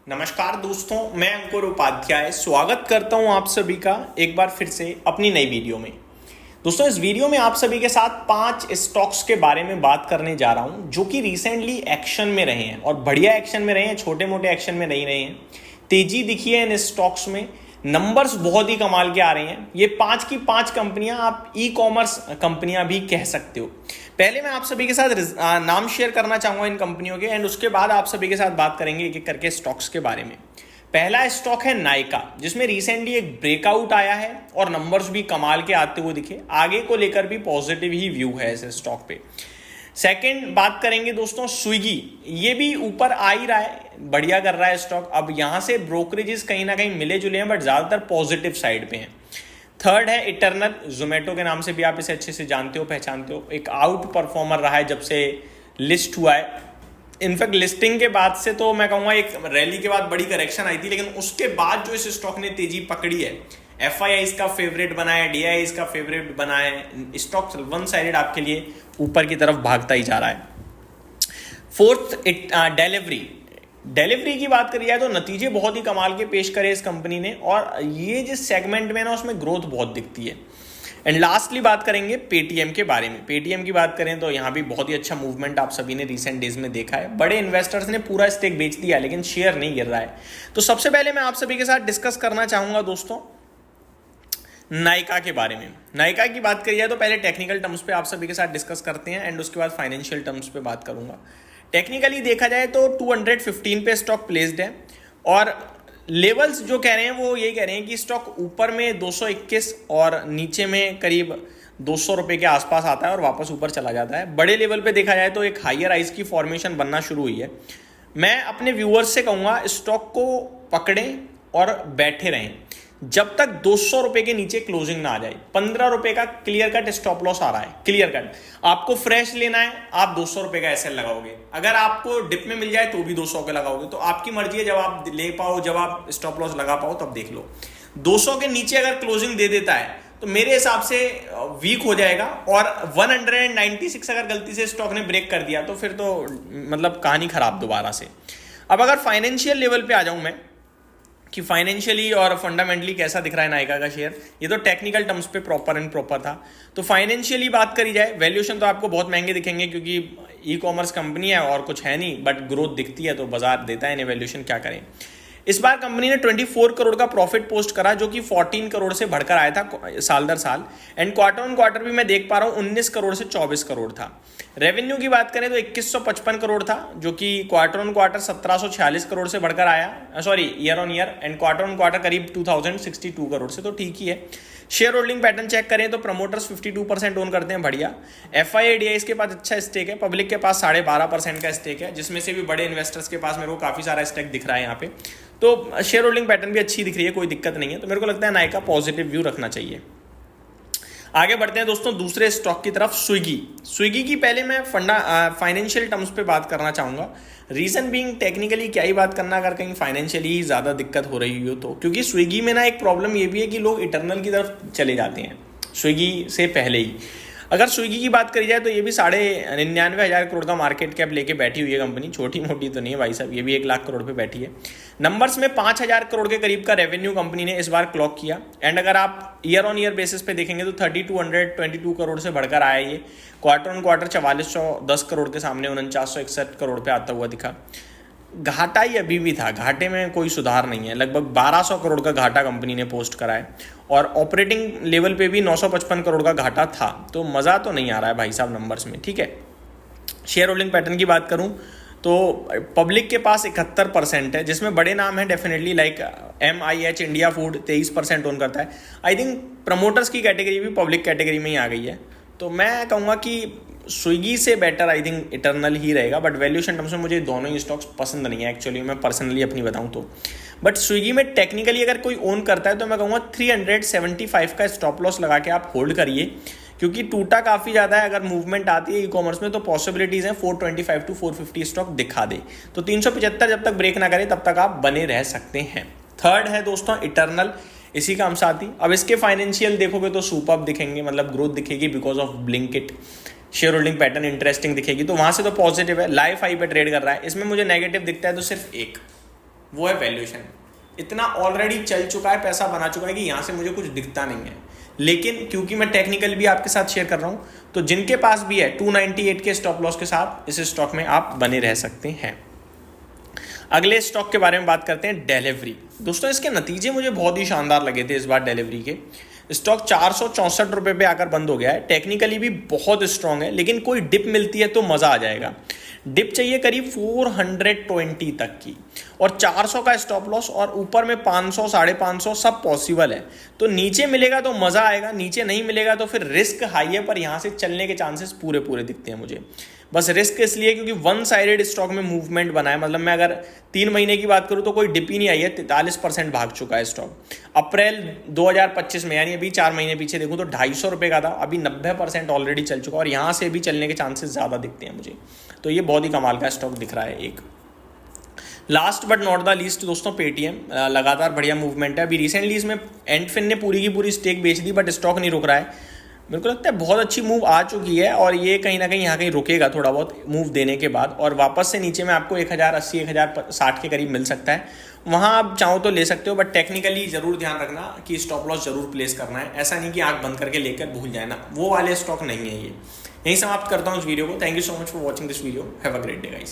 नमस्कार दोस्तों, मैं अंकुर उपाध्याय स्वागत करता हूं आप सभी का एक बार फिर से अपनी नई वीडियो में। दोस्तों, इस वीडियो में आप सभी के साथ 5 स्टॉक्स के बारे में बात करने जा रहा हूं जो कि रिसेंटली एक्शन में रहे हैं और बढ़िया एक्शन में रहे हैं, छोटे मोटे एक्शन में नहीं रहे हैं। तेजी दिखी है इन स्टॉक्स में, नंबर्स बहुत ही कमाल के आ रहे हैं। ये 5 की 5 कंपनियां आप ई कॉमर्स कंपनियां भी कह सकते हो। पहले मैं आप सभी के साथ नाम शेयर करना चाहूंगा इन कंपनियों के, एंड उसके बाद आप सभी के साथ बात करेंगे एक एक करके स्टॉक्स के बारे में। पहला स्टॉक है नायका, जिसमें रिसेंटली एक ब्रेकआउट आया है और नंबर्स भी कमाल के आते हुए दिखे। आगे को लेकर भी पॉजिटिव ही व्यू है इस स्टॉक पे। सेकंड बात करेंगे दोस्तों स्विगी, ये भी ऊपर आ ही रहा है, बढ़िया कर रहा है स्टॉक। अब यहां से ब्रोकरेजेस कहीं ना कहीं मिले जुले हैं, बट ज्यादातर पॉजिटिव साइड पे हैं। थर्ड है इटरनल, जोमेटो के नाम से भी आप इसे अच्छे से जानते हो, पहचानते हो। एक आउट परफॉर्मर रहा है जब से लिस्ट हुआ है। इनफैक्ट लिस्टिंग के बाद से तो मैं कहूंगा एक रैली के बाद बड़ी करेक्शन आई थी, लेकिन उसके बाद जो इस स्टॉक ने तेजी पकड़ी है, एफआईआई इसका फेवरेट बना है, डीआई इसका फेवरेट बना है। स्टॉक वन साइडेड आपके लिए ऊपर की तरफ भागता ही जा रहा है। फोर्थ डिलीवरी की बात करी जाए तो नतीजे बहुत ही कमाल के पेश करे इस कंपनी ने, और ये जिस सेगमेंट में ना उसमें ग्रोथ बहुत दिखती है। एंड लास्टली बात करेंगे पेटीएम के बारे में। पेटीएम की बात करें तो यहाँ भी बहुत ही अच्छा मूवमेंट आप सभी ने रिसेंट डेज में देखा है। बड़े इन्वेस्टर्स ने पूरा स्टेक बेच दिया, लेकिन शेयर नहीं गिर रहा है। तो सबसे पहले मैं आप सभी के साथ डिस्कस करना चाहूंगा दोस्तों नायका के बारे में। नायका की बात करी जाए तो पहले टेक्निकल टर्म्स पे आप सभी के साथ डिस्कस करते हैं, एंड उसके बाद फाइनेंशियल टर्म्स पे बात करूंगा। टेक्निकली देखा जाए तो 215 पे स्टॉक प्लेस्ड है, और लेवल्स जो कह रहे हैं वो यही कह रहे हैं कि स्टॉक ऊपर में 221 और नीचे में करीब 200 रुपए के आसपास आता है और वापस ऊपर चला जाता है। बड़े लेवल पे देखा जाए तो एक हायर राइज की फॉर्मेशन बनना शुरू हुई है। मैं अपने व्यूअर्स से कहूंगा स्टॉक को पकड़ें और बैठे रहें जब तक 200 रुपए के नीचे क्लोजिंग ना आ जाए। 15 रुपए का क्लियर कट स्टॉप लॉस आ रहा है, क्लियर कट। आपको फ्रेश लेना है, आप 200 रुपए का एसएल लगाओगे। अगर आपको डिप में मिल जाए तो भी 200 के लगाओगे, तो आपकी मर्जी है। जब आप ले पाओ, जब आप स्टॉप लॉस लगा पाओ तब देख लो। 200 के नीचे अगर क्लोजिंग दे देता है तो मेरे हिसाब से वीक हो जाएगा, और 196 अगर गलती से स्टॉक ने ब्रेक कर दिया तो फिर तो मतलब कहानी खराब दोबारा से। अब अगर फाइनेंशियल लेवल पे आ जाऊं मैं कि फाइनेंशियली और फंडामेंटली कैसा दिख रहा है नायका का शेयर, ये तो टेक्निकल टर्म्स पे प्रॉपर था। तो फाइनेंशियली बात करी जाए, वैल्यूएशन तो आपको बहुत महंगे दिखेंगे क्योंकि ई कॉमर्स कंपनी है और कुछ है नहीं, बट ग्रोथ दिखती है तो बाजार देता है इन्हें वैल्यूएशन, क्या करें। इस बार कंपनी ने 24 करोड़ का प्रॉफिट पोस्ट करा, जो कि 14 करोड़ से बढ़कर आया था साल दर साल। एंड क्वार्टर ऑन क्वार्टर भी मैं देख पा रहा हूं 19 करोड़ से 24 करोड़ था। रेवेन्यू की बात करें तो 2155 करोड़ था, जो कि क्वार्टर ऑन क्वार्टर 1746 करोड़ से बढ़कर आया, sorry year on year. And quarter on quarter करीब 2062 करोड़ से, तो ठीक ही है। शेयर होल्डिंग पैटर्न चेक करें तो प्रमोटर्स 52% ओन करते हैं, बढ़िया। एफआईआईडीआई के पास अच्छा स्टेक है, पब्लिक के पास 12.5% का स्टेक है, जिसमें से भी बड़े इन्वेस्टर्स के पास मेरे को काफी सारा स्टेक दिख रहा है यहाँ पे। तो शेयर होल्डिंग पैटर्न भी अच्छी दिख रही है, कोई दिक्कत नहीं है। तो मेरे को लगता है नायका पॉजिटिव व्यू रखना चाहिए। आगे बढ़ते हैं दोस्तों दूसरे स्टॉक की तरफ, स्विगी की पहले मैं फाइनेंशियल टर्म्स पे बात करना चाहूंगा। रीजन बीइंग, टेक्निकली क्या ही बात करना अगर कहीं फाइनेंशियली ज्यादा दिक्कत हो रही हो तो, क्योंकि स्विगी में ना एक प्रॉब्लम ये भी है कि लोग इटरनल की तरफ चले जाते हैं स्विगी से पहले ही। अगर स्विगी की बात करी जाए तो ये भी 99,500 करोड़ का मार्केट कैप लेके बैठी हुई है कंपनी, छोटी मोटी तो नहीं है भाई साहब, ये भी 1 लाख करोड़ पे बैठी है। नंबर्स में 5,000 करोड़ के करीब का रेवेन्यू कंपनी ने इस बार क्लॉक किया। एंड अगर आप ईयर ऑन ईयर बेसिस पे देखेंगे तो 3222 करोड़ से बढ़कर आया ये। क्वार्टर ऑन क्वार्टर 4410 करोड़ के सामने 4961 करोड़ पे आता हुआ दिखा। घाटा ही अभी भी था, घाटे में कोई सुधार नहीं है। लगभग 1200 करोड़ का घाटा कंपनी ने पोस्ट करा है, और ऑपरेटिंग लेवल पे भी 955 करोड़ का घाटा था। तो मज़ा तो नहीं आ रहा है भाई साहब नंबर्स में, ठीक है। शेयर होल्डिंग पैटर्न की बात करूं तो पब्लिक के पास 71% है, जिसमें बड़े नाम है definitely, like MIH India food 23% own करता है। आई थिंक प्रमोटर्स की कैटेगरी भी पब्लिक कैटेगरी में ही आ गई है। तो मैं कहूँगा कि स्विगी से बेटर आई थिंक इटरनल ही रहेगा, बट वैल्यूएशन टर्म्स में मुझे दोनों ही स्टॉक्स पसंद नहीं है एक्चुअली, मैं पर्सनली अपनी बताऊं तो। बट स्विगी में टेक्निकली अगर कोई ओन करता है तो मैं कहूँगा 375 का स्टॉप लॉस लगा के आप होल्ड करिए, क्योंकि टूटा काफ़ी ज़्यादा है। अगर मूवमेंट आती है ई कॉमर्स में तो पॉसिबिलिटीज़ हैं 425 to 450 स्टॉक दिखा दे, तो 375 जब तक ब्रेक ना करे तब तक आप बने रह सकते हैं। थर्ड है दोस्तों इटरनल, इसी का हम साथी। अब इसके फाइनेंशियल देखोगे तो सुपर्ब दिखेंगे, मतलब ग्रोथ दिखेगी because of Blinkit. Share holding pattern interesting दिखेगी, तो वहां से तो पॉजिटिव है। लाइफ हाई पे ट्रेड कर रहा है। इसमें मुझे नेगेटिव दिखता है तो सिर्फ एक, वो है वैल्यूएशन। इतना ऑलरेडी चल चुका है, पैसा बना चुका है कि यहाँ से मुझे कुछ दिखता नहीं है। लेकिन क्योंकि मैं टेक्निकल भी आपके साथ शेयर कर रहा हूँ, तो जिनके पास भी है 298 के स्टॉप लॉस के साथ इस स्टॉक में आप बने रह सकते हैं। अगले स्टॉक के बारे में बात करते हैं, डिलीवरी। दोस्तों इसके नतीजे मुझे बहुत ही शानदार लगे थे इस बार डिलीवरी के। स्टॉक 464 रुपये पे आकर बंद हो गया है। टेक्निकली भी बहुत स्ट्रांग है, लेकिन कोई डिप मिलती है तो मज़ा आ जाएगा। डिप चाहिए करीब 420 तक की, और 400 का स्टॉप लॉस, और ऊपर में 500 550 सब पॉसिबल है। तो नीचे मिलेगा तो मज़ा आएगा, नीचे नहीं मिलेगा तो फिर रिस्क हाई है, पर यहाँ से चलने के चांसेस पूरे पूरे दिखते हैं मुझे। बस रिस्क इसलिए क्योंकि वन साइडेड स्टॉक में मूवमेंट बना है। मतलब मैं अगर 3 महीने की बात करूँ तो कोई डिप ही नहीं आई है, 43% भाग चुका है स्टॉक। अप्रैल 2025 में, यानी अभी 4 महीने पीछे देखूँ तो 250 रुपये का था, अभी 90% ऑलरेडी चल चुका, और यहाँ से भी चलने के चांसेस ज़्यादा दिखते हैं मुझे। तो ये बहुत ही कमाल का स्टॉक दिख रहा है। एक last but not the least दोस्तों, पेटीएम। लगातार बढ़िया मूवमेंट है। अभी रिसेंटली इसमें एंडफिन ने पूरी की पूरी स्टेक बेच दी, बट स्टॉक नहीं रुक रहा है। मेरे को लगता है बहुत अच्छी मूव आ चुकी है, और ये कहीं ना कहीं यहाँ कहीं रुकेगा थोड़ा बहुत मूव देने के बाद, और वापस से नीचे में आपको 1080 1060 के करीब मिल सकता है। वहाँ आप चाहो तो ले सकते हो, बट टेक्निकली जरूर ध्यान रखना कि स्टॉप लॉस जरूर प्लेस करना है। ऐसा नहीं कि आंख बंद करके लेकर भूल जाए ना, वो वाले स्टॉक नहीं है ये। यहीं समाप्त करता हूँ इस वीडियो को। Thank you so much for watching this video. Have a great day guys.